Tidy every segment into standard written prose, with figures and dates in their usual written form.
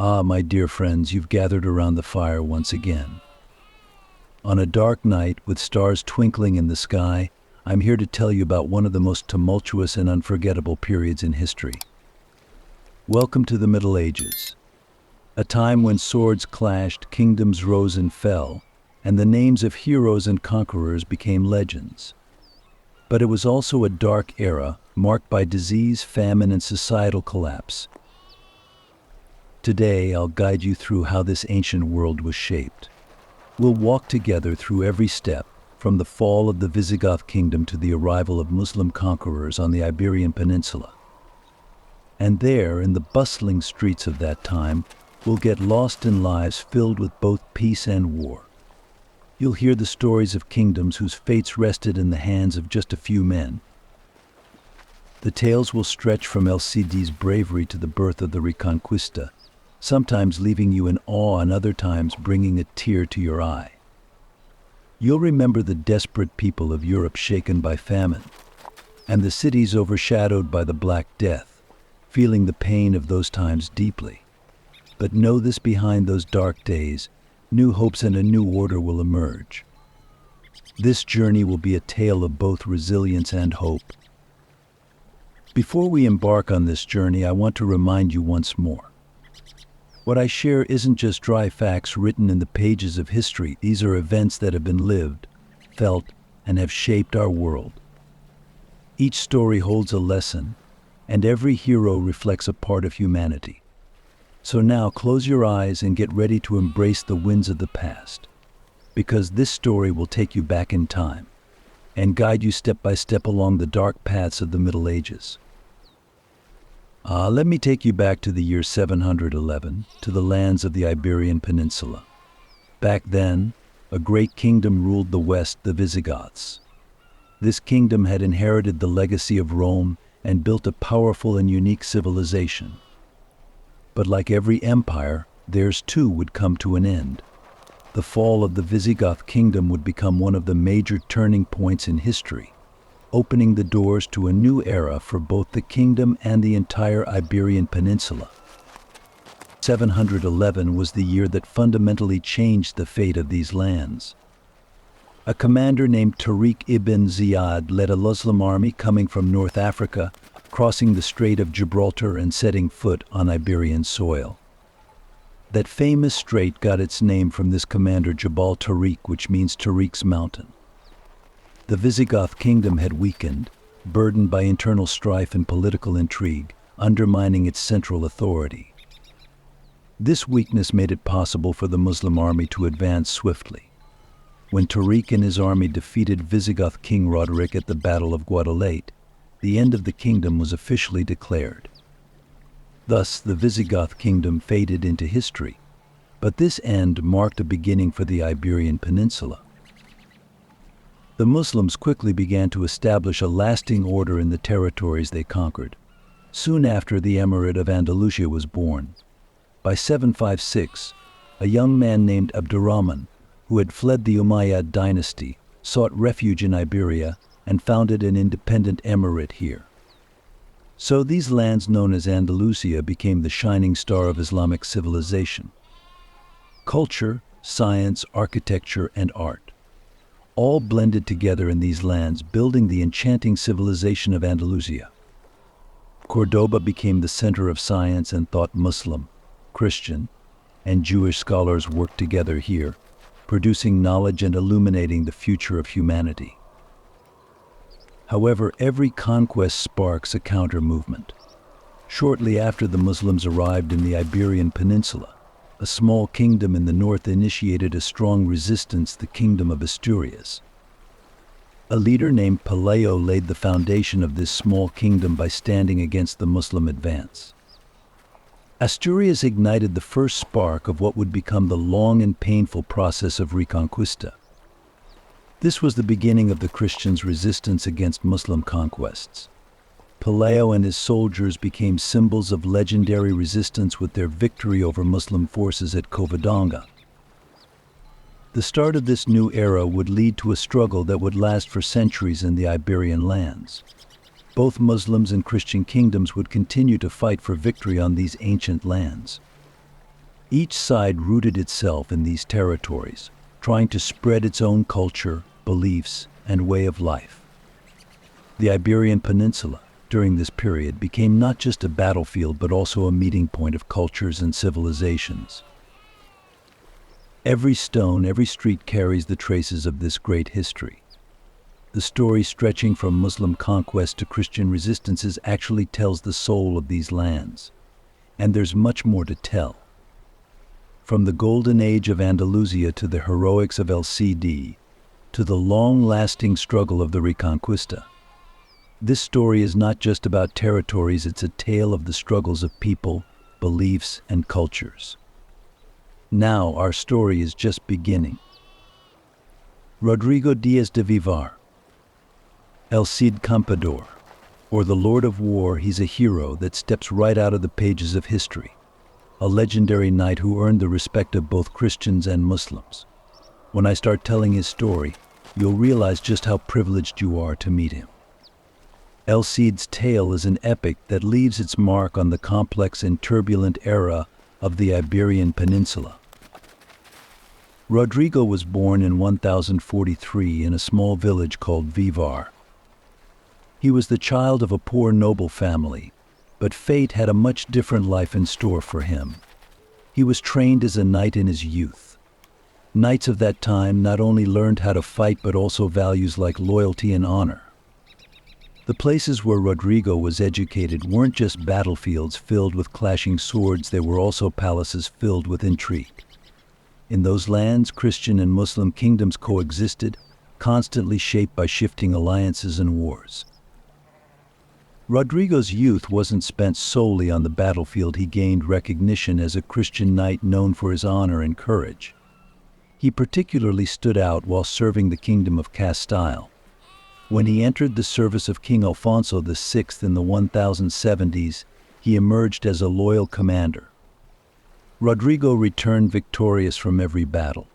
Ah, my dear friends, you've gathered around the fire once again. On a dark night with stars twinkling in the sky, I'm here to tell you about one of the most tumultuous and unforgettable periods in history. Welcome to the Middle Ages, a time when swords clashed, kingdoms rose and fell, and the names of heroes and conquerors became legends. But it was also a dark era, marked by disease, famine, and societal collapse. Today, I'll guide you through how this ancient world was shaped. We'll walk together through every step, from the fall of the Visigoth Kingdom to the arrival of Muslim conquerors on the Iberian Peninsula. And there, in the bustling streets of that time, we'll get lost in lives filled with both peace and war. You'll hear the stories of kingdoms whose fates rested in the hands of just a few men. The tales will stretch from El Cid's bravery to the birth of the Reconquista, sometimes leaving you in awe and other times bringing a tear to your eye. You'll remember the desperate people of Europe shaken by famine, and the cities overshadowed by the Black Death, feeling the pain of those times deeply. But know this: behind those dark days, new hopes and a new order will emerge. This journey will be a tale of both resilience and hope. Before we embark on this journey, I want to remind you once more. What I share isn't just dry facts written in the pages of history. These are events that have been lived, felt, and have shaped our world. Each story holds a lesson, and every hero reflects a part of humanity. So now close your eyes and get ready to embrace the winds of the past, because this story will take you back in time and guide you step by step along the dark paths of the Middle Ages. Let me take you back to the year 711, to the lands of the Iberian Peninsula. Back then, a great kingdom ruled the west, the Visigoths. This kingdom had inherited the legacy of Rome and built a powerful and unique civilization. But like every empire, theirs too would come to an end. The fall of the Visigoth Kingdom would become one of the major turning points in history, opening the doors to a new era for both the kingdom and the entire Iberian Peninsula. 711 was the year that fundamentally changed the fate of these lands. A commander named Tariq ibn Ziyad led a Muslim army coming from North Africa, crossing the Strait of Gibraltar and setting foot on Iberian soil. That famous strait got its name from this commander, Jabal Tariq, which means Tariq's mountain. The Visigoth kingdom had weakened, burdened by internal strife and political intrigue, undermining its central authority. This weakness made it possible for the Muslim army to advance swiftly. When Tariq and his army defeated Visigoth King Roderick at the Battle of Guadalete, the end of the kingdom was officially declared. Thus, the Visigoth kingdom faded into history, but this end marked a beginning for the Iberian Peninsula. The Muslims quickly began to establish a lasting order in the territories they conquered. Soon after, the Emirate of Andalusia was born. By 756, a young man named Abdurrahman, who had fled the Umayyad dynasty, sought refuge in Iberia and founded an independent emirate here. So these lands known as Andalusia became the shining star of Islamic civilization. Culture, science, architecture, and art all blended together in these lands, building the enchanting civilization of Andalusia. Cordoba became the center of science and thought. Muslim, Christian, and Jewish scholars worked together here, producing knowledge and illuminating the future of humanity. However, every conquest sparks a counter-movement. Shortly after the Muslims arrived in the Iberian Peninsula, a small kingdom in the north initiated a strong resistance, the Kingdom of Asturias. A leader named Pelayo laid the foundation of this small kingdom by standing against the Muslim advance. Asturias ignited the first spark of what would become the long and painful process of Reconquista. This was the beginning of the Christians' resistance against Muslim conquests. Pelayo and his soldiers became symbols of legendary resistance with their victory over Muslim forces at Covadonga. The start of this new era would lead to a struggle that would last for centuries in the Iberian lands. Both Muslims and Christian kingdoms would continue to fight for victory on these ancient lands. Each side rooted itself in these territories, trying to spread its own culture, beliefs, and way of life. The Iberian Peninsula, during this period, became not just a battlefield but also a meeting point of cultures and civilizations. Every stone, every street carries the traces of this great history. The story stretching from Muslim conquest to Christian resistance actually tells the soul of these lands. And there's much more to tell. From the golden age of Andalusia to the heroics of LCD, to the long-lasting struggle of the Reconquista. This story is not just about territories, it's a tale of the struggles of people, beliefs, and cultures. Now our story is just beginning. Rodrigo Diaz de Vivar, El Cid Campeador, or the Lord of War. He's a hero that steps right out of the pages of history, a legendary knight who earned the respect of both Christians and Muslims. When I start telling his story, you'll realize just how privileged you are to meet him. El Cid's tale is an epic that leaves its mark on the complex and turbulent era of the Iberian Peninsula. Rodrigo was born in 1043 in a small village called Vivar. He was the child of a poor noble family, but fate had a much different life in store for him. He was trained as a knight in his youth. Knights of that time not only learned how to fight but also values like loyalty and honor. The places where Rodrigo was educated weren't just battlefields filled with clashing swords, they were also palaces filled with intrigue. In those lands, Christian and Muslim kingdoms coexisted, constantly shaped by shifting alliances and wars. Rodrigo's youth wasn't spent solely on the battlefield. He gained recognition as a Christian knight known for his honor and courage. He particularly stood out while serving the Kingdom of Castile. When he entered the service of King Alfonso VI in the 1070s, he emerged as a loyal commander. Rodrigo returned victorious from every battle.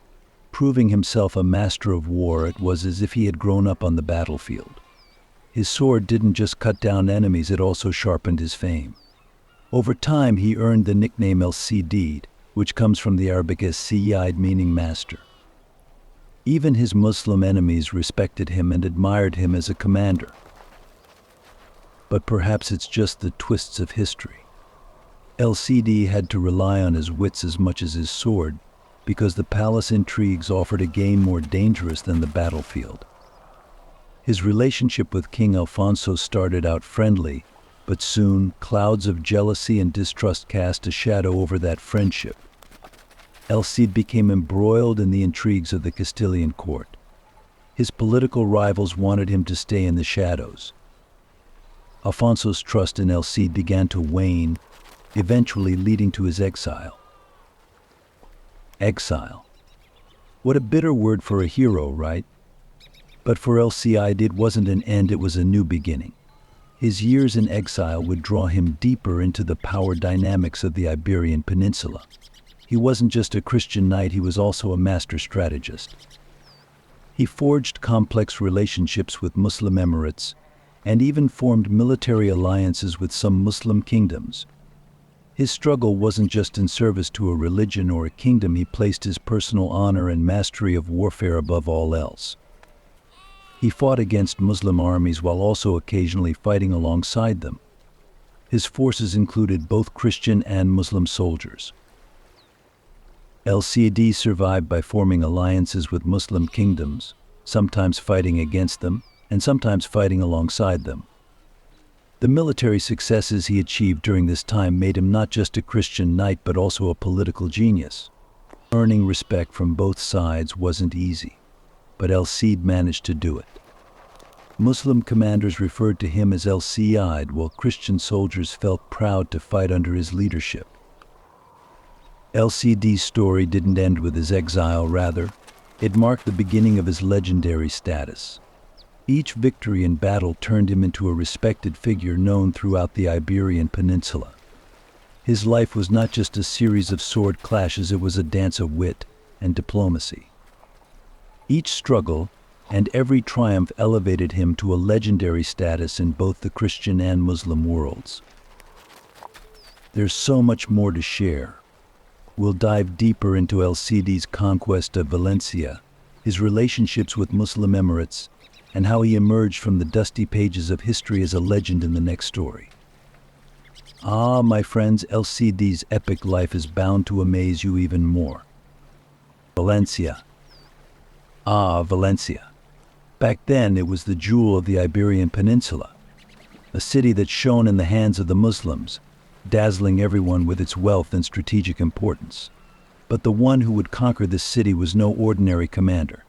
Proving himself a master of war, it was as if he had grown up on the battlefield. His sword didn't just cut down enemies, it also sharpened his fame. Over time, he earned the nickname El Cid, which comes from the Arabic as Sayyid, meaning master. Even his Muslim enemies respected him and admired him as a commander. But perhaps it's just the twists of history. El Cid had to rely on his wits as much as his sword, because the palace intrigues offered a game more dangerous than the battlefield. His relationship with King Alfonso started out friendly, but soon clouds of jealousy and distrust cast a shadow over that friendship. El Cid became embroiled in the intrigues of the Castilian court. His political rivals wanted him to stay in the shadows. Alfonso's trust in El Cid began to wane, eventually leading to his exile. Exile. What a bitter word for a hero, right? But for El Cid, it wasn't an end, it was a new beginning. His years in exile would draw him deeper into the power dynamics of the Iberian Peninsula. He wasn't just a Christian knight, he was also a master strategist. He forged complex relationships with Muslim emirates and even formed military alliances with some Muslim kingdoms. His struggle wasn't just in service to a religion or a kingdom, he placed his personal honor and mastery of warfare above all else. He fought against Muslim armies while also occasionally fighting alongside them. His forces included both Christian and Muslim soldiers. El Cid survived by forming alliances with Muslim kingdoms, sometimes fighting against them and sometimes fighting alongside them. The military successes he achieved during this time made him not just a Christian knight but also a political genius. Earning respect from both sides wasn't easy, but El Cid managed to do it. Muslim commanders referred to him as El Cid, while Christian soldiers felt proud to fight under his leadership. El Cid's story didn't end with his exile, rather, it marked the beginning of his legendary status. Each victory in battle turned him into a respected figure known throughout the Iberian Peninsula. His life was not just a series of sword clashes, it was a dance of wit and diplomacy. Each struggle and every triumph elevated him to a legendary status in both the Christian and Muslim worlds. There's so much more to share. We'll dive deeper into LCD's conquest of Valencia, his relationships with Muslim Emirates, and how he emerged from the dusty pages of history as a legend in the next story. Ah, my friends, LCD's epic life is bound to amaze you even more. Valencia. Ah, Valencia. Back then, it was the jewel of the Iberian Peninsula, a city that shone in the hands of the Muslims, dazzling everyone with its wealth and strategic importance. But the one who would conquer this city was no ordinary commander.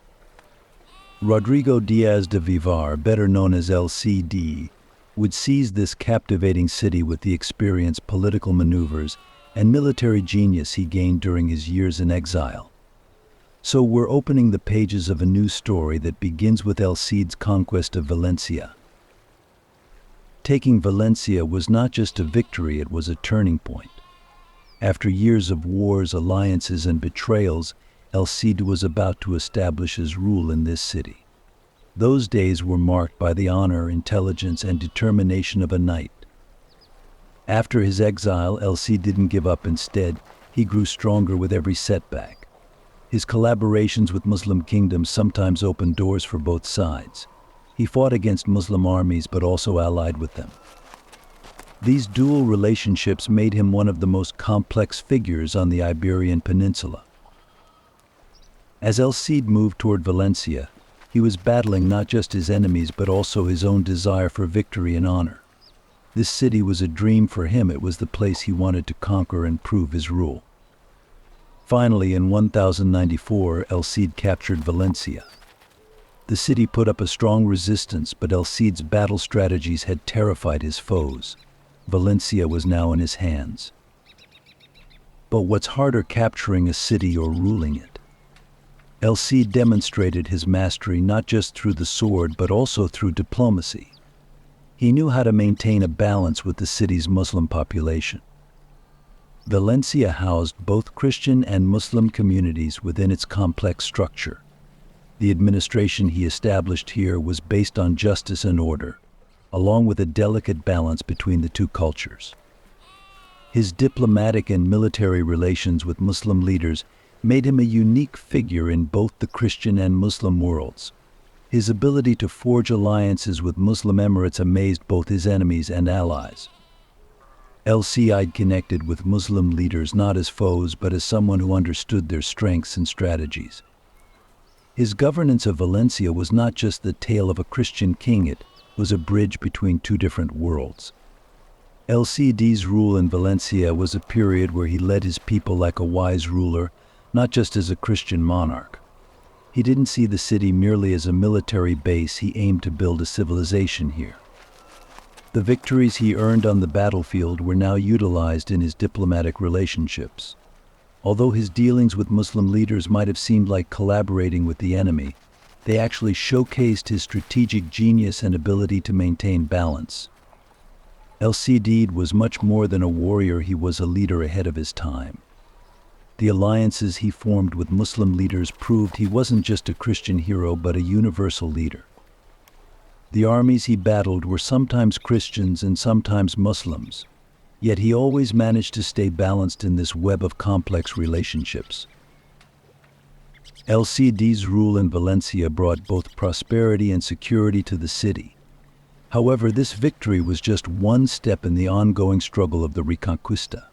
Rodrigo Diaz de Vivar, better known as LCD, would seize this captivating city with the experience, political maneuvers, and military genius he gained during his years in exile. So we're opening the pages of a new story that begins with LCD's conquest of Valencia. Taking Valencia was not just a victory, it was a turning point. After years of wars, alliances, and betrayals, El Cid was about to establish his rule in this city. Those days were marked by the honor, intelligence, and determination of a knight. After his exile, El Cid didn't give up. Instead, he grew stronger with every setback. His collaborations with Muslim kingdoms sometimes opened doors for both sides. He fought against Muslim armies but also allied with them. These dual relationships made him one of the most complex figures on the Iberian Peninsula. As El Cid moved toward Valencia, he was battling not just his enemies but also his own desire for victory and honor. This city was a dream for him. It was the place he wanted to conquer and prove his rule. Finally, in 1094, El Cid captured Valencia. The city put up a strong resistance, but El Cid's battle strategies had terrified his foes. Valencia was now in his hands. But what's harder, capturing a city or ruling it? El Cid demonstrated his mastery not just through the sword but also through diplomacy. He knew how to maintain a balance with the city's Muslim population. Valencia housed both Christian and Muslim communities within its complex structure. The administration he established here was based on justice and order, along with a delicate balance between the two cultures. His diplomatic and military relations with Muslim leaders made him a unique figure in both the Christian and Muslim worlds. His ability to forge alliances with Muslim emirates amazed both his enemies and allies. El Cid connected with Muslim leaders not as foes but as someone who understood their strengths and strategies. His governance of Valencia was not just the tale of a Christian king, it was a bridge between two different worlds. El Cid's rule in Valencia was a period where he led his people like a wise ruler, not just as a Christian monarch. He didn't see the city merely as a military base. He aimed to build a civilization here. The victories he earned on the battlefield were now utilized in his diplomatic relationships. Although his dealings with Muslim leaders might have seemed like collaborating with the enemy, they actually showcased his strategic genius and ability to maintain balance. El Cid was much more than a warrior. He was a leader ahead of his time. The alliances he formed with Muslim leaders proved he wasn't just a Christian hero but a universal leader. The armies he battled were sometimes Christians and sometimes Muslims, yet he always managed to stay balanced in this web of complex relationships. El Cid's rule in Valencia brought both prosperity and security to the city. However, this victory was just one step in the ongoing struggle of the Reconquista.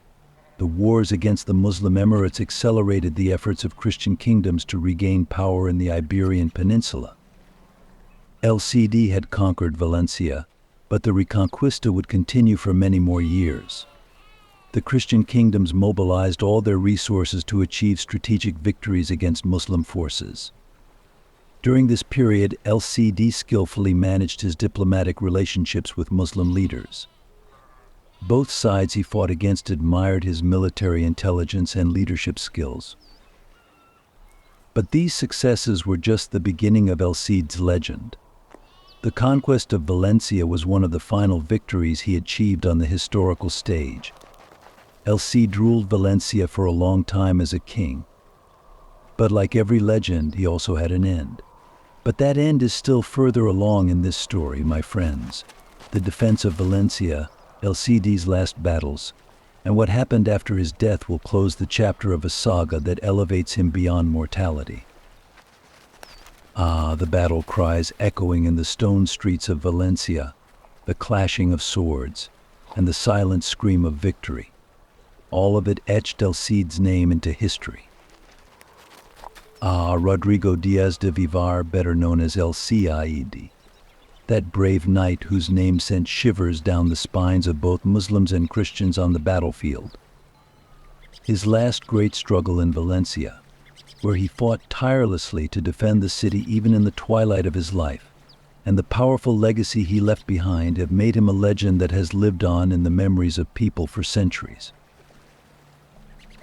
The wars against the Muslim Emirates accelerated the efforts of Christian kingdoms to regain power in the Iberian Peninsula. El Cid had conquered Valencia, but the Reconquista would continue for many more years. The Christian kingdoms mobilized all their resources to achieve strategic victories against Muslim forces. During this period, El Cid skillfully managed his diplomatic relationships with Muslim leaders. Both sides he fought against admired his military intelligence and leadership skills. But these successes were just the beginning of El Cid's legend. The conquest of Valencia was one of the final victories he achieved on the historical stage. El Cid ruled Valencia for a long time as a king. But like every legend, he also had an end. But that end is still further along in this story, my friends. The defense of Valencia, El Cid's last battles, and what happened after his death will close the chapter of a saga that elevates him beyond mortality. The battle cries echoing in the stone streets of Valencia, the clashing of swords, and the silent scream of victory. All of it etched El Cid's name into history. Rodrigo Diaz de Vivar, better known as El Cid, that brave knight whose name sent shivers down the spines of both Muslims and Christians on the battlefield. His last great struggle in Valencia, where he fought tirelessly to defend the city even in the twilight of his life, and the powerful legacy he left behind have made him a legend that has lived on in the memories of people for centuries.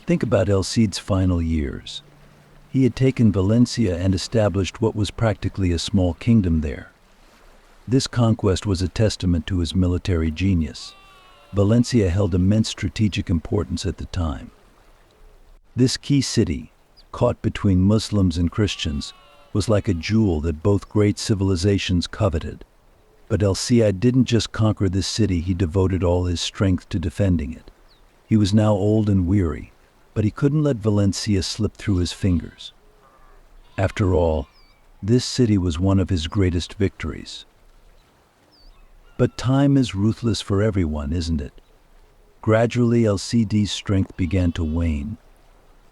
Think about El Cid's final years. He had taken Valencia and established what was practically a small kingdom there. This conquest was a testament to his military genius. Valencia held immense strategic importance at the time. This key city, caught between Muslims and Christians, was like a jewel that both great civilizations coveted. But El Cid didn't just conquer this city, he devoted all his strength to defending it. He was now old and weary, but he couldn't let Valencia slip through his fingers. After all, this city was one of his greatest victories. But time is ruthless for everyone, isn't it? Gradually, El Cid's strength began to wane.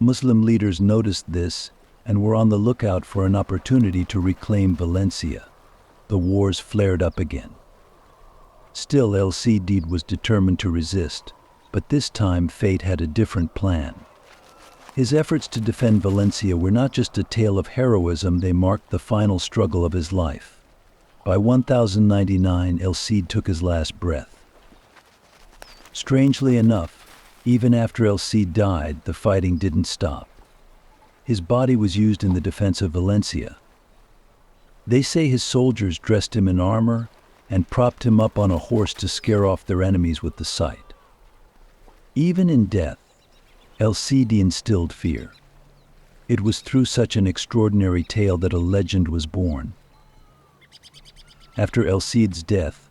Muslim leaders noticed this and were on the lookout for an opportunity to reclaim Valencia. The wars flared up again. Still, El Cid was determined to resist, but this time fate had a different plan. His efforts to defend Valencia were not just a tale of heroism, they marked the final struggle of his life. By 1099, El Cid took his last breath. Strangely enough, even after El Cid died, the fighting didn't stop. His body was used in the defense of Valencia. They say his soldiers dressed him in armor and propped him up on a horse to scare off their enemies with the sight. Even in death, El Cid instilled fear. It was through such an extraordinary tale that a legend was born. After El Cid's death,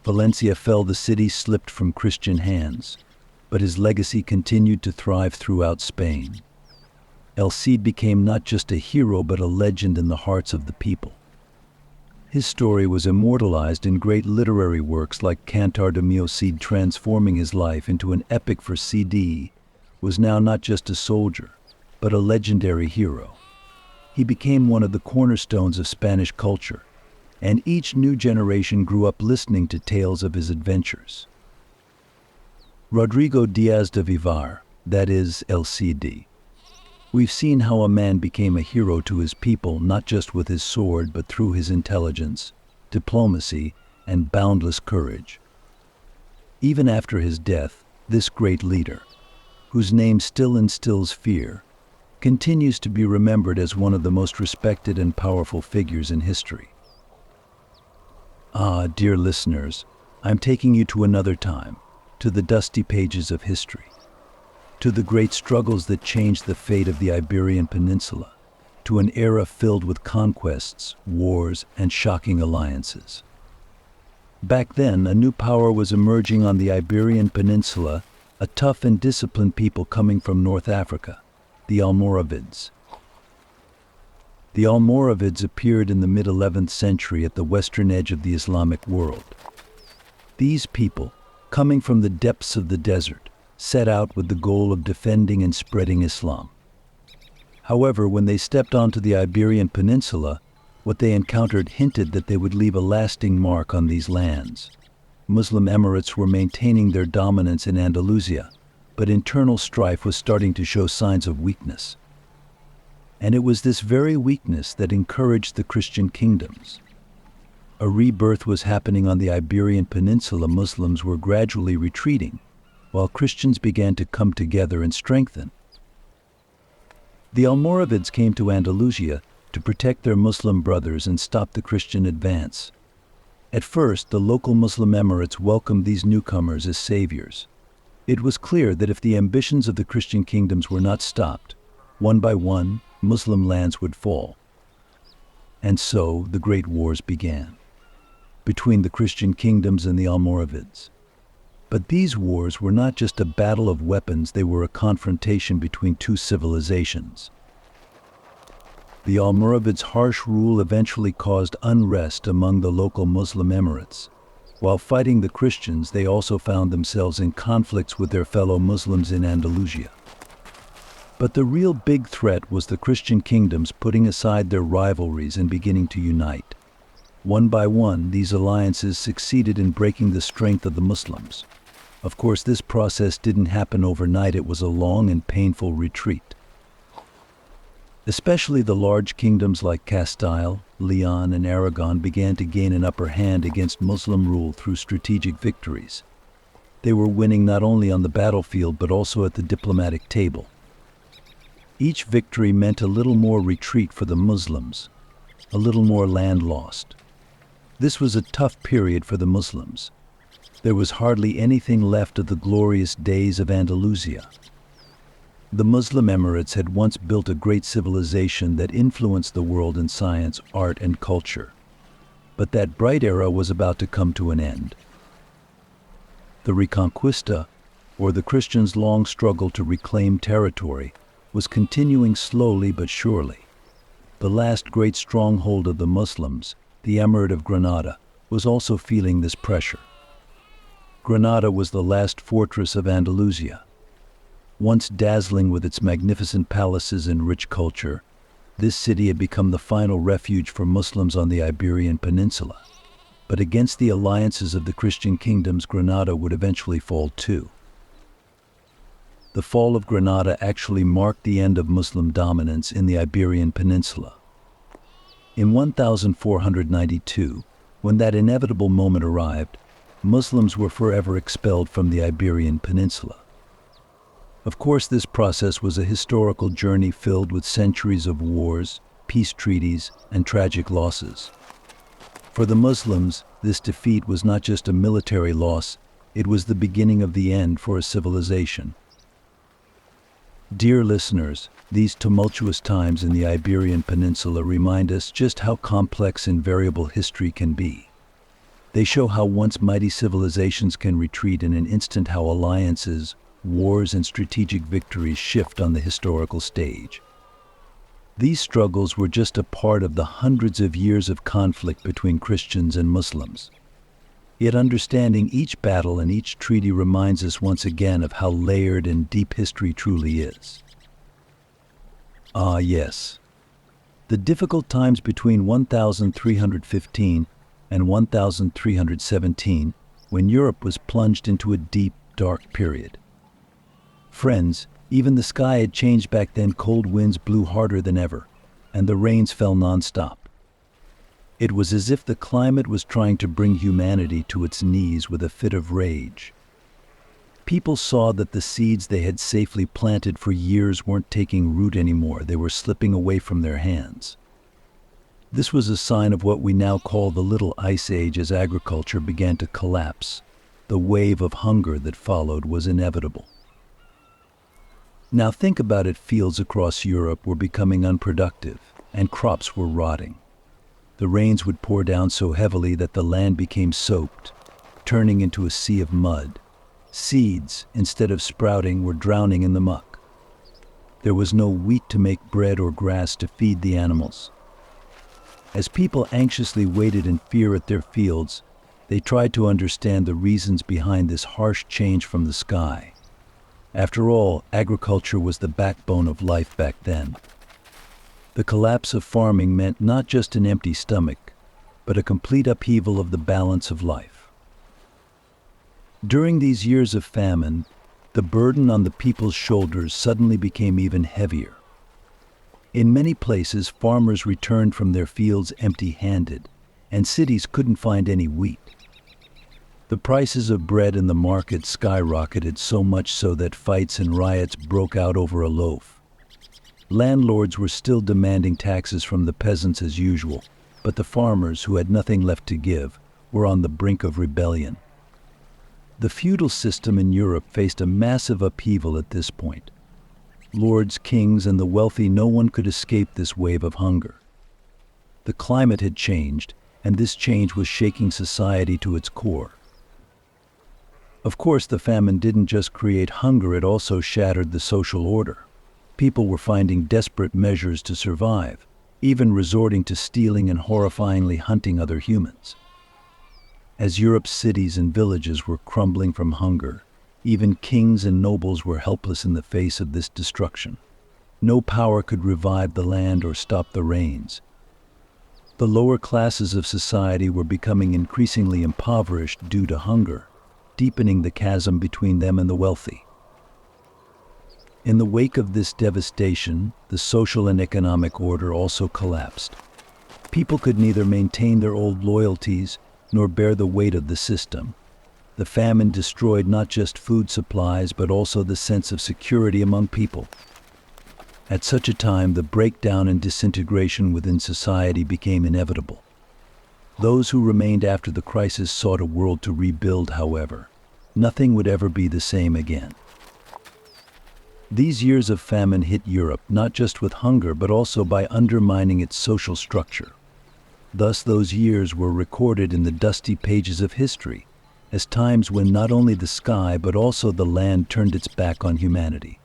Valencia fell, the city slipped from Christian hands, but his legacy continued to thrive throughout Spain. El Cid became not just a hero but a legend in the hearts of the people. His story was immortalized in great literary works like Cantar de Mio Cid, transforming his life into an epic. For Cid was now not just a soldier, but a legendary hero. He became one of the cornerstones of Spanish culture, and each new generation grew up listening to tales of his adventures. Rodrigo Diaz de Vivar, that is El Cid. We've seen how a man became a hero to his people, not just with his sword, but through his intelligence, diplomacy, and boundless courage. Even after his death, this great leader, whose name still instills fear, continues to be remembered as one of the most respected and powerful figures in history. Dear listeners, I'm taking you to another time, to the dusty pages of history, to the great struggles that changed the fate of the Iberian Peninsula, to an era filled with conquests, wars, and shocking alliances. Back then, a new power was emerging on the Iberian Peninsula, a tough and disciplined people coming from North Africa, the Almoravids. The Almoravids appeared in the mid-11th century at the western edge of the Islamic world. These people, coming from the depths of the desert, set out with the goal of defending and spreading Islam. However, when they stepped onto the Iberian Peninsula, what they encountered hinted that they would leave a lasting mark on these lands. Muslim emirates were maintaining their dominance in Andalusia, but internal strife was starting to show signs of weakness. And it was this very weakness that encouraged the Christian kingdoms. A rebirth was happening on the Iberian Peninsula. Muslims were gradually retreating, while Christians began to come together and strengthen. The Almoravids came to Andalusia to protect their Muslim brothers and stop the Christian advance. At first, the local Muslim emirates welcomed these newcomers as saviors. It was clear that if the ambitions of the Christian kingdoms were not stopped, one by one, Muslim lands would fall. And so the great wars began, between the Christian kingdoms and the Almoravids. But these wars were not just a battle of weapons, they were a confrontation between two civilizations. The Almoravids' harsh rule eventually caused unrest among the local Muslim emirates. While fighting the Christians, they also found themselves in conflicts with their fellow Muslims in Andalusia. But the real big threat was the Christian kingdoms putting aside their rivalries and beginning to unite. One by one, these alliances succeeded in breaking the strength of the Muslims. Of course, this process didn't happen overnight. It was a long and painful retreat. Especially the large kingdoms like Castile, Leon, and Aragon began to gain an upper hand against Muslim rule through strategic victories. They were winning not only on the battlefield but also at the diplomatic table. Each victory meant a little more retreat for the Muslims, a little more land lost. This was a tough period for the Muslims. There was hardly anything left of the glorious days of Andalusia. The Muslim Emirates had once built a great civilization that influenced the world in science, art, and culture. But that bright era was about to come to an end. The Reconquista, or the Christians' long struggle to reclaim territory, was continuing slowly but surely. The last great stronghold of the Muslims, the Emirate of Granada, was also feeling this pressure. Granada was the last fortress of Andalusia. Once dazzling with its magnificent palaces and rich culture, this city had become the final refuge for Muslims on the Iberian Peninsula. But against the alliances of the Christian kingdoms, Granada would eventually fall too. The fall of Granada actually marked the end of Muslim dominance in the Iberian Peninsula. In 1492, when that inevitable moment arrived, Muslims were forever expelled from the Iberian Peninsula. Of course, this process was a historical journey filled with centuries of wars, peace treaties, and tragic losses. For the Muslims, this defeat was not just a military loss, it was the beginning of the end for a civilization. Dear listeners, these tumultuous times in the Iberian Peninsula remind us just how complex and variable history can be. They show how once mighty civilizations can retreat in an instant, how alliances, wars, and strategic victories shift on the historical stage. These struggles were just a part of the hundreds of years of conflict between Christians and Muslims. Yet understanding each battle and each treaty reminds us once again of how layered and deep history truly is. Ah, yes. The difficult times between 1315 and 1317, when Europe was plunged into a deep, dark period. Friends, even the sky had changed back then. Cold winds blew harder than ever, and the rains fell non-stop. It was as if the climate was trying to bring humanity to its knees with a fit of rage. People saw that the seeds they had safely planted for years weren't taking root anymore. They were slipping away from their hands. This was a sign of what we now call the Little Ice Age. As agriculture began to collapse, the wave of hunger that followed was inevitable. Now think about it. Fields across Europe were becoming unproductive, and crops were rotting. The rains would pour down so heavily that the land became soaked, turning into a sea of mud. Seeds, instead of sprouting, were drowning in the muck. There was no wheat to make bread or grass to feed the animals. As people anxiously waited in fear at their fields, they tried to understand the reasons behind this harsh change from the sky. After all, agriculture was the backbone of life back then. The collapse of farming meant not just an empty stomach, but a complete upheaval of the balance of life. During these years of famine, the burden on the people's shoulders suddenly became even heavier. In many places, farmers returned from their fields empty-handed, and cities couldn't find any wheat. The prices of bread in the market skyrocketed, so much so that fights and riots broke out over a loaf. Landlords were still demanding taxes from the peasants as usual, but the farmers, who had nothing left to give, were on the brink of rebellion. The feudal system in Europe faced a massive upheaval at this point. Lords, kings, and the wealthy, no one could escape this wave of hunger. The climate had changed, and this change was shaking society to its core. Of course, the famine didn't just create hunger, it also shattered the social order. People were finding desperate measures to survive, even resorting to stealing and horrifyingly hunting other humans. As Europe's cities and villages were crumbling from hunger, even kings and nobles were helpless in the face of this destruction. No power could revive the land or stop the rains. The lower classes of society were becoming increasingly impoverished due to hunger, deepening the chasm between them and the wealthy. In the wake of this devastation, the social and economic order also collapsed. People could neither maintain their old loyalties nor bear the weight of the system. The famine destroyed not just food supplies but also the sense of security among people. At such a time, the breakdown and disintegration within society became inevitable. Those who remained after the crisis sought a world to rebuild, however. Nothing would ever be the same again. These years of famine hit Europe not just with hunger but also by undermining its social structure. Thus, those years were recorded in the dusty pages of history as times when not only the sky but also the land turned its back on humanity.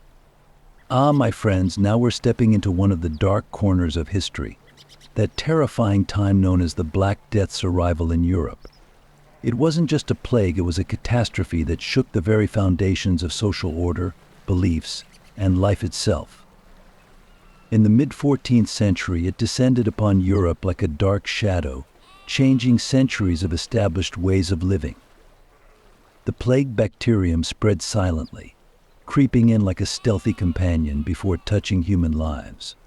My friends, now we're stepping into one of the dark corners of history, that terrifying time known as the Black Death's arrival in Europe. It wasn't just a plague, it was a catastrophe that shook the very foundations of social order, beliefs, and life itself. In the mid-14th century, it descended upon Europe like a dark shadow, changing centuries of established ways of living. The plague bacterium spread silently, creeping in like a stealthy companion before touching human lives.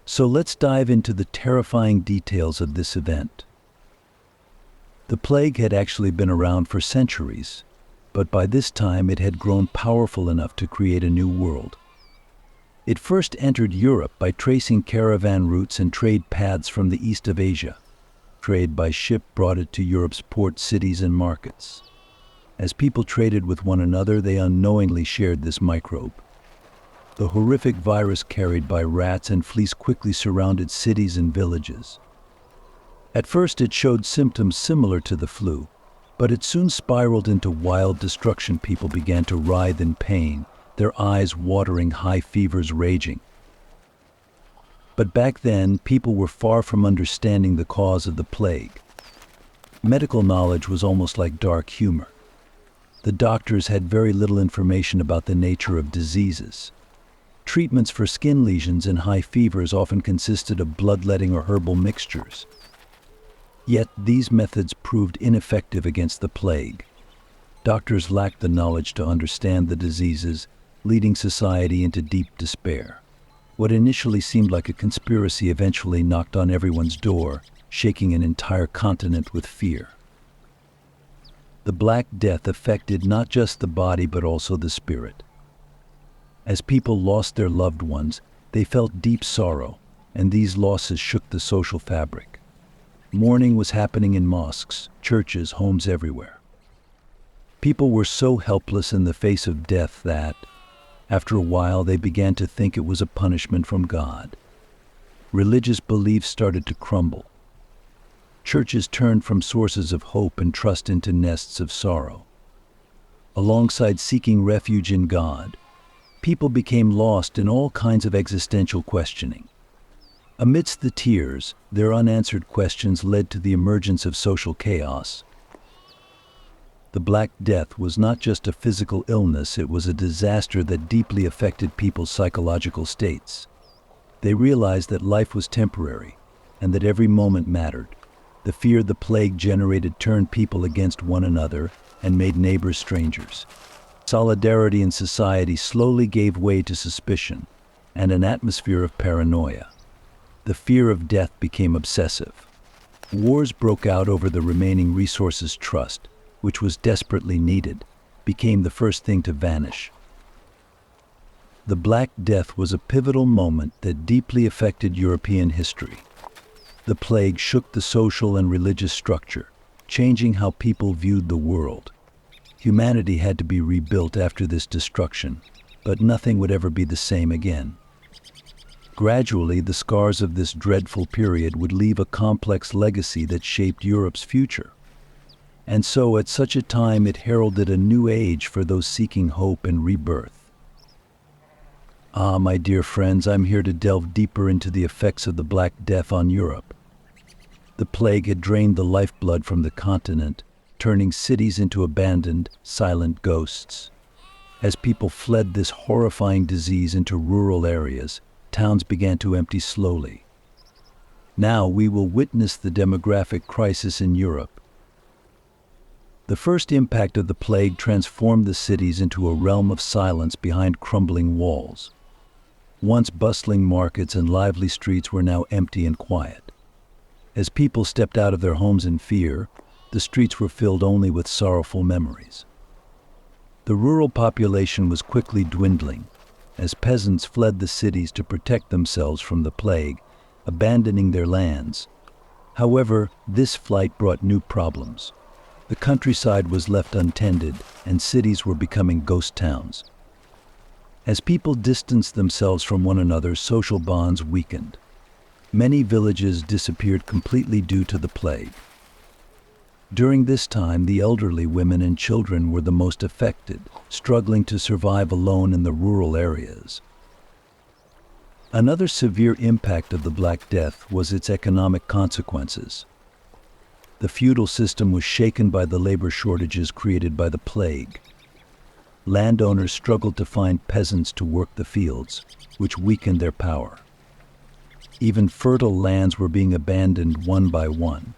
So let's dive into the terrifying details of this event. The plague had actually been around for centuries, but by this time it had grown powerful enough to create a new world. It first entered Europe by tracing caravan routes and trade paths from the east of Asia. Trade by ship brought it to Europe's port cities and markets. As people traded with one another, they unknowingly shared this microbe. The horrific virus carried by rats and fleas quickly surrounded cities and villages. At first it showed symptoms similar to the flu, but it soon spiraled into wild destruction. People began to writhe in pain, their eyes watering, high fevers raging. But back then, people were far from understanding the cause of the plague. Medical knowledge was almost like dark humor. The doctors had very little information about the nature of diseases. Treatments for skin lesions and high fevers often consisted of bloodletting or herbal mixtures. Yet these methods proved ineffective against the plague. Doctors lacked the knowledge to understand the diseases, leading society into deep despair. What initially seemed like a conspiracy eventually knocked on everyone's door, shaking an entire continent with fear. The Black Death affected not just the body but also the spirit. As people lost their loved ones, they felt deep sorrow, and these losses shook the social fabric. Mourning was happening in mosques, churches, homes everywhere. People were so helpless in the face of death that, after a while, they began to think it was a punishment from God. Religious beliefs started to crumble. Churches turned from sources of hope and trust into nests of sorrow. Alongside seeking refuge in God, people became lost in all kinds of existential questioning. Amidst the tears, their unanswered questions led to the emergence of social chaos. The Black Death was not just a physical illness, it was a disaster that deeply affected people's psychological states. They realized that life was temporary and that every moment mattered. The fear the plague generated turned people against one another and made neighbors strangers. Solidarity in society slowly gave way to suspicion and an atmosphere of paranoia. The fear of death became obsessive. Wars broke out over the remaining resources. Trust, which was desperately needed, became the first thing to vanish. The Black Death was a pivotal moment that deeply affected European history. The plague shook the social and religious structure, changing how people viewed the world. Humanity had to be rebuilt after this destruction, but nothing would ever be the same again. Gradually, the scars of this dreadful period would leave a complex legacy that shaped Europe's future. And so at such a time it heralded a new age for those seeking hope and rebirth. My dear friends, I'm here to delve deeper into the effects of the Black Death on Europe. The plague had drained the lifeblood from the continent, turning cities into abandoned, silent ghosts. As people fled this horrifying disease into rural areas, towns began to empty slowly. Now we will witness the demographic crisis in Europe. The first impact of the plague transformed the cities into a realm of silence behind crumbling walls. Once bustling markets and lively streets were now empty and quiet. As people stepped out of their homes in fear, the streets were filled only with sorrowful memories. The rural population was quickly dwindling, as peasants fled the cities to protect themselves from the plague, abandoning their lands. However, this flight brought new problems. The countryside was left untended, and cities were becoming ghost towns. As people distanced themselves from one another, social bonds weakened. Many villages disappeared completely due to the plague. During this time, the elderly, women and children were the most affected, struggling to survive alone in the rural areas. Another severe impact of the Black Death was its economic consequences. The feudal system was shaken by the labor shortages created by the plague. Landowners struggled to find peasants to work the fields, which weakened their power. Even fertile lands were being abandoned one by one.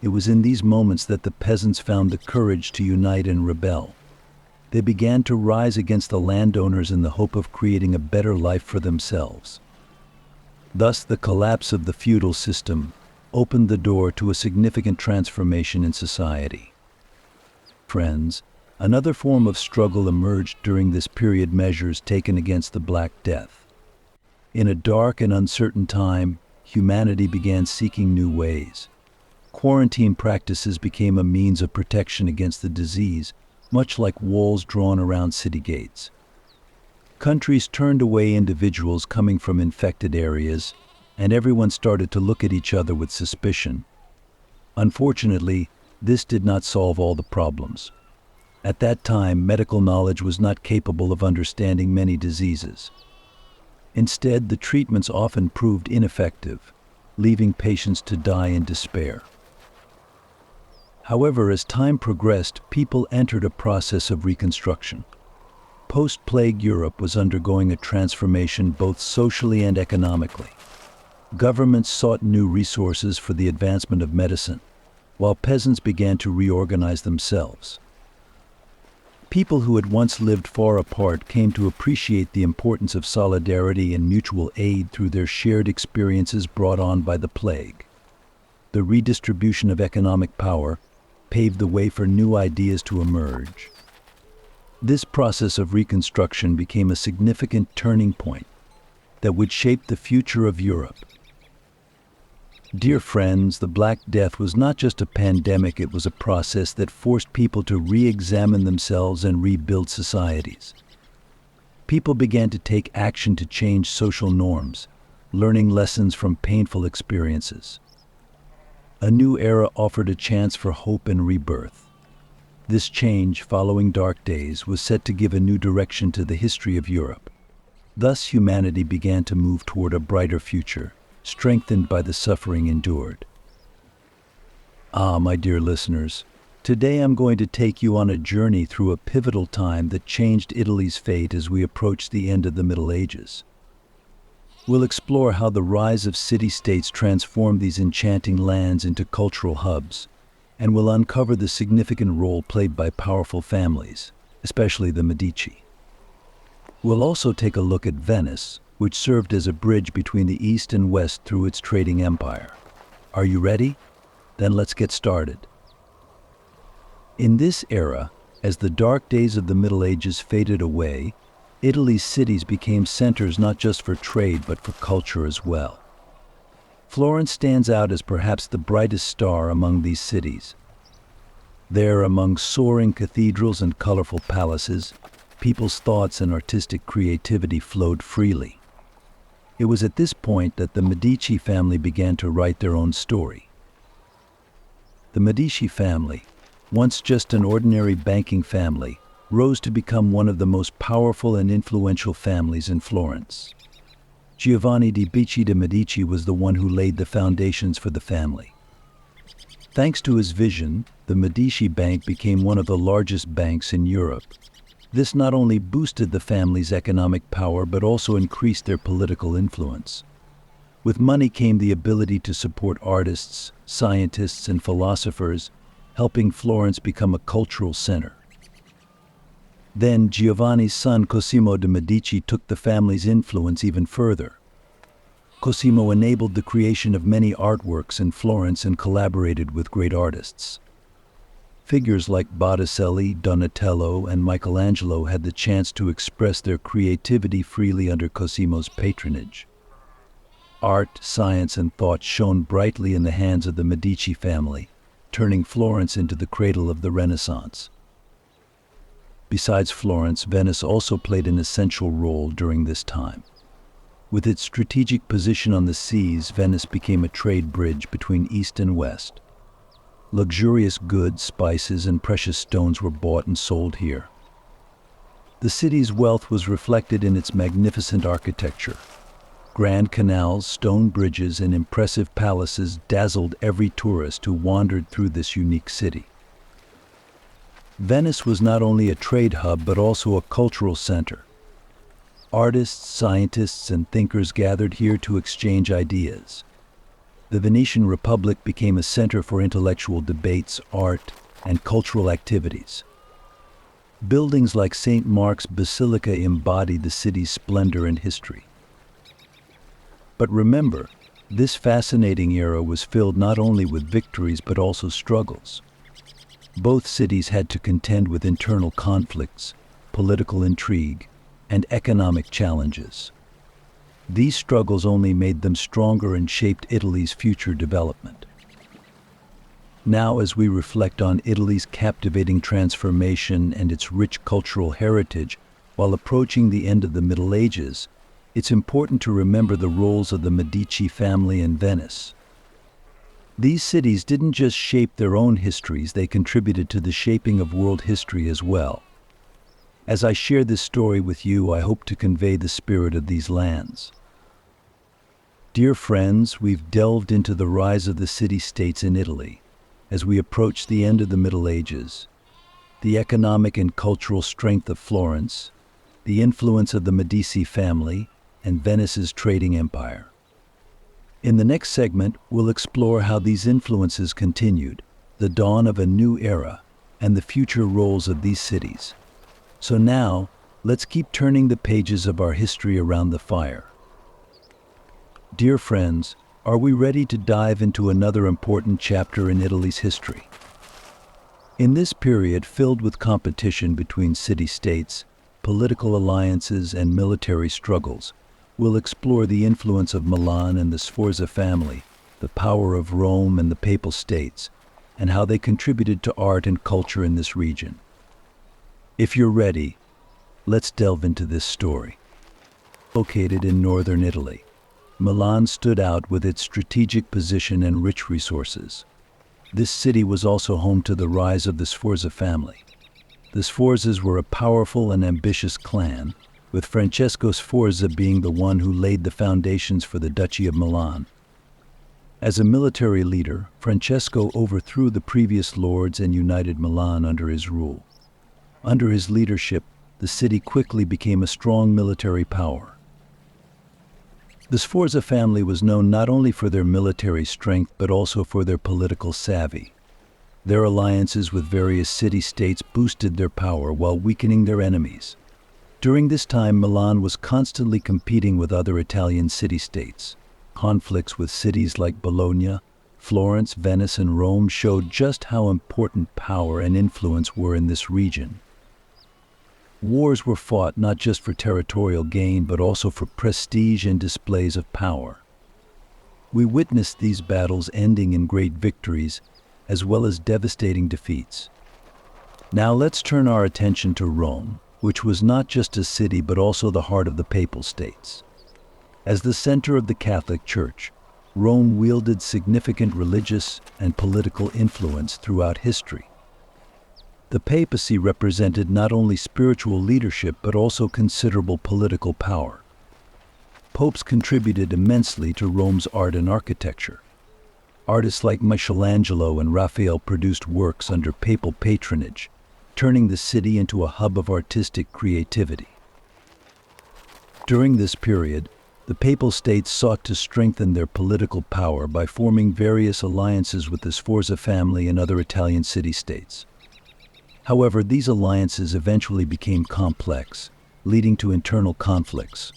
It was in these moments that the peasants found the courage to unite and rebel. They began to rise against the landowners in the hope of creating a better life for themselves. Thus, the collapse of the feudal system opened the door to a significant transformation in society. Friends, another form of struggle emerged during this period: measures taken against the Black Death. In a dark and uncertain time, humanity began seeking new ways. Quarantine practices became a means of protection against the disease, much like walls drawn around city gates. Countries turned away individuals coming from infected areas, and everyone started to look at each other with suspicion. Unfortunately, this did not solve all the problems. At that time, medical knowledge was not capable of understanding many diseases. Instead, the treatments often proved ineffective, leaving patients to die in despair. However, as time progressed, people entered a process of reconstruction. Post-plague Europe was undergoing a transformation both socially and economically. Governments sought new resources for the advancement of medicine, while peasants began to reorganize themselves. People who had once lived far apart came to appreciate the importance of solidarity and mutual aid through their shared experiences brought on by the plague. The redistribution of economic power paved the way for new ideas to emerge. This process of reconstruction became a significant turning point that would shape the future of Europe. Dear friends, the Black Death was not just a pandemic, it was a process that forced people to re-examine themselves and rebuild societies. People began to take action to change social norms, learning lessons from painful experiences. A new era offered a chance for hope and rebirth. This change, following dark days, was set to give a new direction to the history of Europe. Thus, humanity began to move toward a brighter future, strengthened by the suffering endured. My dear listeners, today I'm going to take you on a journey through a pivotal time that changed Italy's fate as we approach the end of the Middle Ages. We'll explore how the rise of city-states transformed these enchanting lands into cultural hubs, and we'll uncover the significant role played by powerful families, especially the Medici. We'll also take a look at Venice, which served as a bridge between the East and West through its trading empire. Are you ready? Then let's get started. In this era, as the dark days of the Middle Ages faded away, Italy's cities became centers not just for trade but for culture as well. Florence stands out as perhaps the brightest star among these cities. There, among soaring cathedrals and colorful palaces, people's thoughts and artistic creativity flowed freely. It was at this point that the Medici family began to write their own story. The Medici family, once just an ordinary banking family, rose to become one of the most powerful and influential families in Florence. Giovanni di Bicci de' Medici was the one who laid the foundations for the family. Thanks to his vision, the Medici Bank became one of the largest banks in Europe. This not only boosted the family's economic power but also increased their political influence. With money came the ability to support artists, scientists, and philosophers, helping Florence become a cultural center. Then Giovanni's son Cosimo de' Medici took the family's influence even further. Cosimo enabled the creation of many artworks in Florence and collaborated with great artists. Figures like Botticelli, Donatello, and Michelangelo had the chance to express their creativity freely under Cosimo's patronage. Art, science, and thought shone brightly in the hands of the Medici family, turning Florence into the cradle of the Renaissance. Besides Florence, Venice also played an essential role during this time. With its strategic position on the seas, Venice became a trade bridge between East and West. Luxurious goods, spices, and precious stones were bought and sold here. The city's wealth was reflected in its magnificent architecture. Grand canals, stone bridges, and impressive palaces dazzled every tourist who wandered through this unique city. Venice was not only a trade hub but also a cultural center. Artists, scientists, and thinkers gathered here to exchange ideas. The Venetian Republic became a center for intellectual debates, art, and cultural activities. Buildings like St. Mark's Basilica embodied the city's splendor and history. But remember, this fascinating era was filled not only with victories but also struggles. Both cities had to contend with internal conflicts, political intrigue, and economic challenges. These struggles only made them stronger and shaped Italy's future development. Now, as we reflect on Italy's captivating transformation and its rich cultural heritage while approaching the end of the Middle Ages, it's important to remember the roles of the Medici family in Venice. These cities didn't just shape their own histories, they contributed to the shaping of world history as well. As I share this story with you, I hope to convey the spirit of these lands. Dear friends, we've delved into the rise of the city-states in Italy as we approach the end of the Middle Ages, the economic and cultural strength of Florence, the influence of the Medici family, and Venice's trading empire. In the next segment, we'll explore how these influences continued, the dawn of a new era, and the future roles of these cities. So now, let's keep turning the pages of our history around the fire. Dear friends, are we ready to dive into another important chapter in Italy's history? In this period filled with competition between city-states, political alliances, and military struggles, we'll explore the influence of Milan and the Sforza family, the power of Rome and the Papal States, and how they contributed to art and culture in this region. If you're ready, let's delve into this story. Located in northern Italy, Milan stood out with its strategic position and rich resources. This city was also home to the rise of the Sforza family. The Sforzas were a powerful and ambitious clan, with Francesco Sforza being the one who laid the foundations for the Duchy of Milan. As a military leader, Francesco overthrew the previous lords and united Milan under his rule. Under his leadership, the city quickly became a strong military power. The Sforza family was known not only for their military strength but also for their political savvy. Their alliances with various city-states boosted their power while weakening their enemies. During this time, Milan was constantly competing with other Italian city-states. Conflicts with cities like Bologna, Florence, Venice, and Rome showed just how important power and influence were in this region. Wars were fought not just for territorial gain but also for prestige and displays of power. We witnessed these battles ending in great victories as well as devastating defeats. Now let's turn our attention to Rome, which was not just a city but also the heart of the Papal States. As the center of the Catholic Church, Rome wielded significant religious and political influence throughout history. The papacy represented not only spiritual leadership but also considerable political power. Popes contributed immensely to Rome's art and architecture. Artists like Michelangelo and Raphael produced works under papal patronage, turning the city into a hub of artistic creativity. During this period, the Papal States sought to strengthen their political power by forming various alliances with the Sforza family and other Italian city-states. However, these alliances eventually became complex, leading to internal conflicts.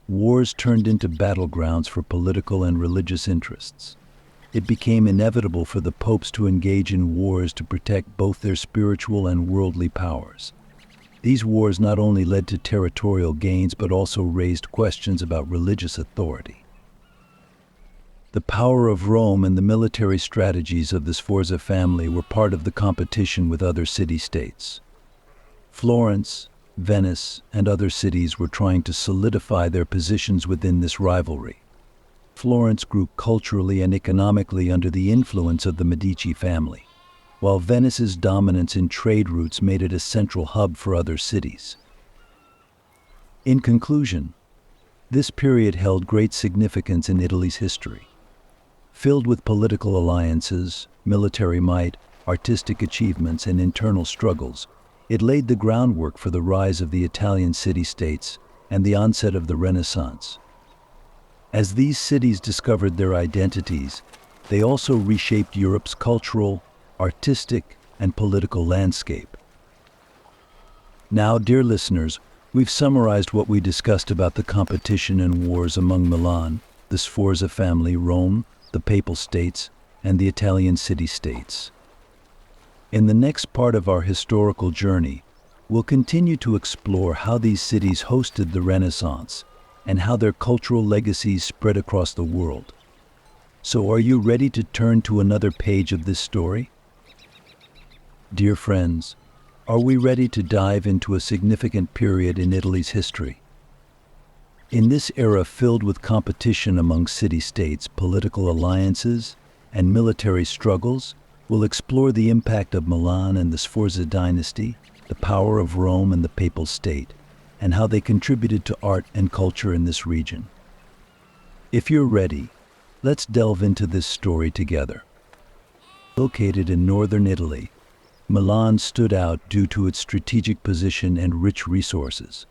Wars turned into battlegrounds for political and religious interests. It became inevitable for the popes to engage in wars to protect both their spiritual and worldly powers. These wars not only led to territorial gains but also raised questions about religious authority. The power of Rome and the military strategies of the Sforza family were part of the competition with other city-states. Florence, Venice, and other cities were trying to solidify their positions within this rivalry. Florence grew culturally and economically under the influence of the Medici family, while Venice's dominance in trade routes made it a central hub for other cities. In conclusion, this period held great significance in Italy's history. Filled with political alliances, military might, artistic achievements, and internal struggles, it laid the groundwork for the rise of the Italian city-states and the onset of the Renaissance. As these cities discovered their identities, they also reshaped Europe's cultural, artistic, and political landscape. Now, dear listeners, we've summarized what we discussed about the competition and wars among Milan, the Sforza family, Rome, the Papal States, and the Italian city-states. In the next part of our historical journey, we'll continue to explore how these cities hosted the Renaissance and how their cultural legacies spread across the world. So, are you ready to turn to another page of this story? Dear friends, are we ready to dive into a significant period in Italy's history? In this era filled with competition among city-states, political alliances, and military struggles, we'll explore the impact of Milan and the Sforza dynasty, the power of Rome and the Papal State, and how they contributed to art and culture in this region. If you're ready, let's delve into this story together. Located in northern Italy, Milan stood out due to its strategic position and rich resources.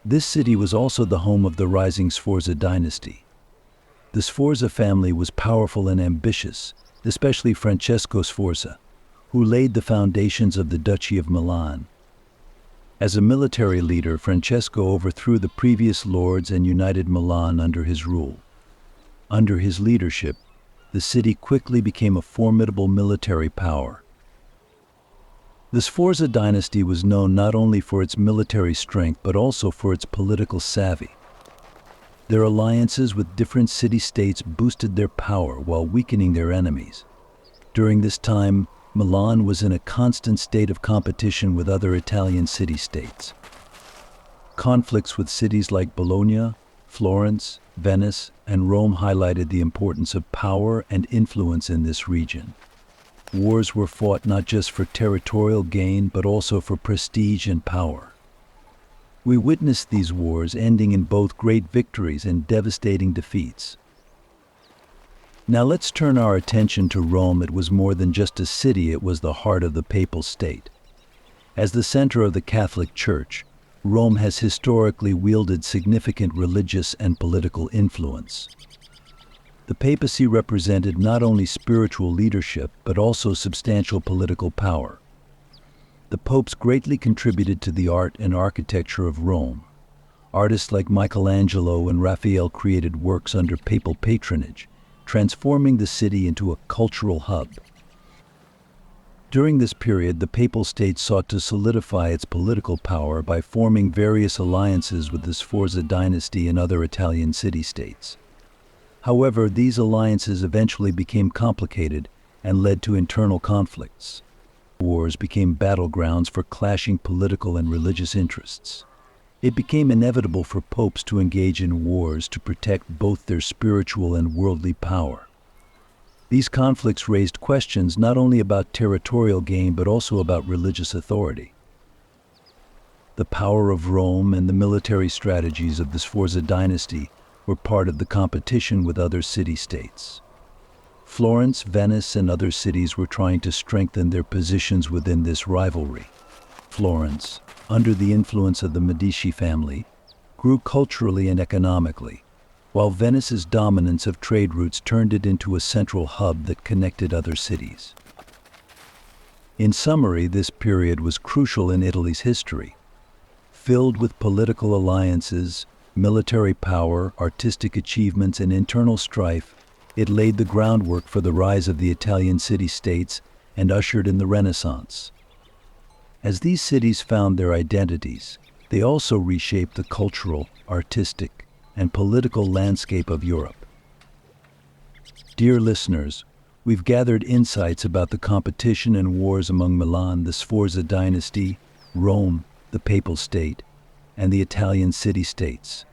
This city was also the home of the rising Sforza dynasty. The Sforza family was powerful and ambitious, especially Francesco Sforza, who laid the foundations of the Duchy of Milan. As a military leader, Francesco overthrew the previous lords and united Milan under his rule. Under his leadership, the city quickly became a formidable military power. The Sforza dynasty was known not only for its military strength but also for its political savvy. Their alliances with different city-states boosted their power while weakening their enemies. During this time, Milan was in a constant state of competition with other Italian city-states. Conflicts with cities like Bologna, Florence, Venice, and Rome highlighted the importance of power and influence in this region. Wars were fought not just for territorial gain but also for prestige and power. We witnessed these wars ending in both great victories and devastating defeats. Now let's turn our attention to Rome. It was more than just a city, it was the heart of the Papal State. As the center of the Catholic Church, Rome has historically wielded significant religious and political influence. The papacy represented not only spiritual leadership but also substantial political power. The popes greatly contributed to the art and architecture of Rome. Artists like Michelangelo and Raphael created works under papal patronage, transforming the city into a cultural hub. During this period, the Papal State sought to solidify its political power by forming various alliances with the Sforza dynasty and other Italian city-states. However, these alliances eventually became complicated and led to internal conflicts. Wars became battlegrounds for clashing political and religious interests. It became inevitable for popes to engage in wars to protect both their spiritual and worldly power. These conflicts raised questions not only about territorial gain but also about religious authority. The power of Rome and the military strategies of the Sforza dynasty were part of the competition with other city-states. Florence, Venice, and other cities were trying to strengthen their positions within this rivalry. Florence, under the influence of the Medici family, grew culturally and economically, while Venice's dominance of trade routes turned it into a central hub that connected other cities. In summary, this period was crucial in Italy's history. Filled with political alliances, military power, artistic achievements, and internal strife, it laid the groundwork for the rise of the Italian city-states and ushered in the Renaissance. As these cities found their identities, they also reshaped the cultural, artistic, and political landscape of Europe. Dear listeners, we've gathered insights about the competition and wars among Milan, the Sforza dynasty, Rome, the Papal State, and the Italian city-states.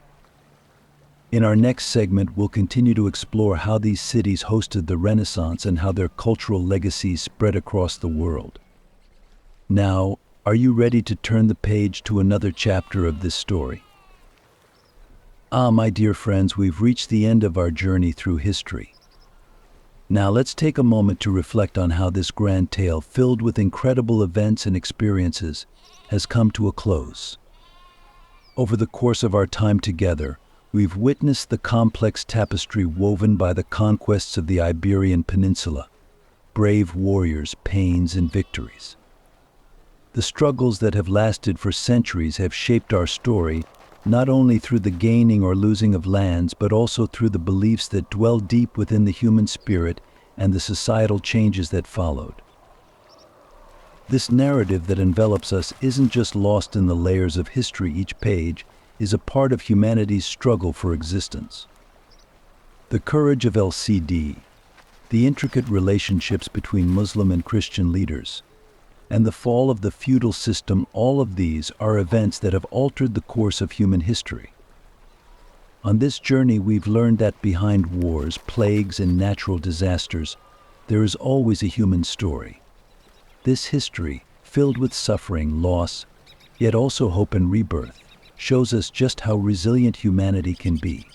In our next segment, we'll continue to explore how these cities hosted the Renaissance and how their cultural legacies spread across the world. Now, are you ready to turn the page to another chapter of this story? My dear friends, we've reached the end of our journey through history. Now let's take a moment to reflect on how this grand tale, filled with incredible events and experiences, has come to a close. Over the course of our time together, we've witnessed the complex tapestry woven by the conquests of the Iberian Peninsula, brave warriors, pains, and victories. The struggles that have lasted for centuries have shaped our story, not only through the gaining or losing of lands, but also through the beliefs that dwell deep within the human spirit and the societal changes that followed. This narrative that envelops us isn't just lost in the layers of history. Each page is a part of humanity's struggle for existence. The courage of LCD, the intricate relationships between Muslim and Christian leaders, and the fall of the feudal system, all of these are events that have altered the course of human history. On this journey, we've learned that behind wars, plagues, and natural disasters, there is always a human story. This history, filled with suffering, loss, yet also hope and rebirth, shows us just how resilient humanity can be.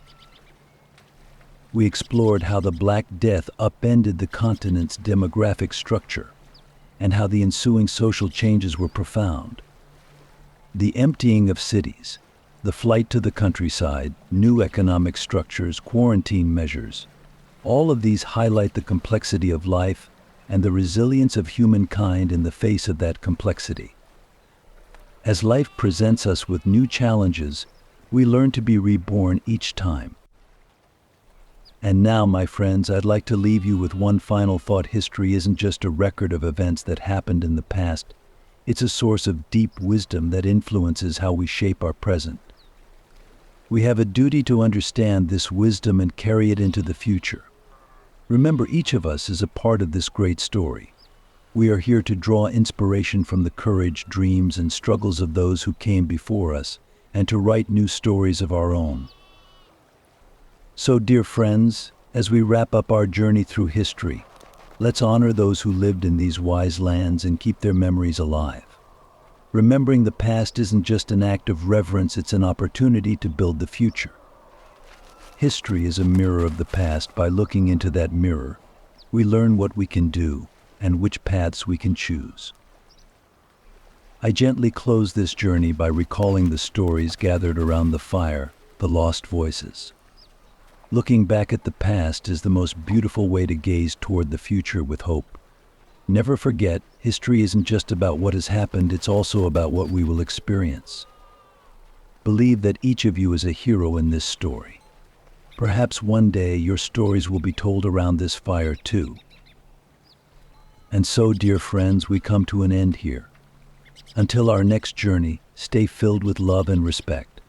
We explored how the Black Death upended the continent's demographic structure, and how the ensuing social changes were profound. The emptying of cities, the flight to the countryside, new economic structures, quarantine measures, all of these highlight the complexity of life and the resilience of humankind in the face of that complexity. As life presents us with new challenges, we learn to be reborn each time. And now, my friends, I'd like to leave you with one final thought. History isn't just a record of events that happened in the past. It's a source of deep wisdom that influences how we shape our present. We have a duty to understand this wisdom and carry it into the future. Remember, each of us is a part of this great story. We are here to draw inspiration from the courage, dreams, and struggles of those who came before us, and to write new stories of our own. So, dear friends, as we wrap up our journey through history, let's honor those who lived in these wise lands and keep their memories alive. Remembering the past isn't just an act of reverence, it's an opportunity to build the future. History is a mirror of the past. By looking into that mirror, we learn what we can do and which paths we can choose. I gently close this journey by recalling the stories gathered around the fire, the lost voices. Looking back at the past is the most beautiful way to gaze toward the future with hope. Never forget, history isn't just about what has happened, it's also about what we will experience. Believe that each of you is a hero in this story. Perhaps one day your stories will be told around this fire too. And so, dear friends, we come to an end here. Until our next journey, stay filled with love and respect.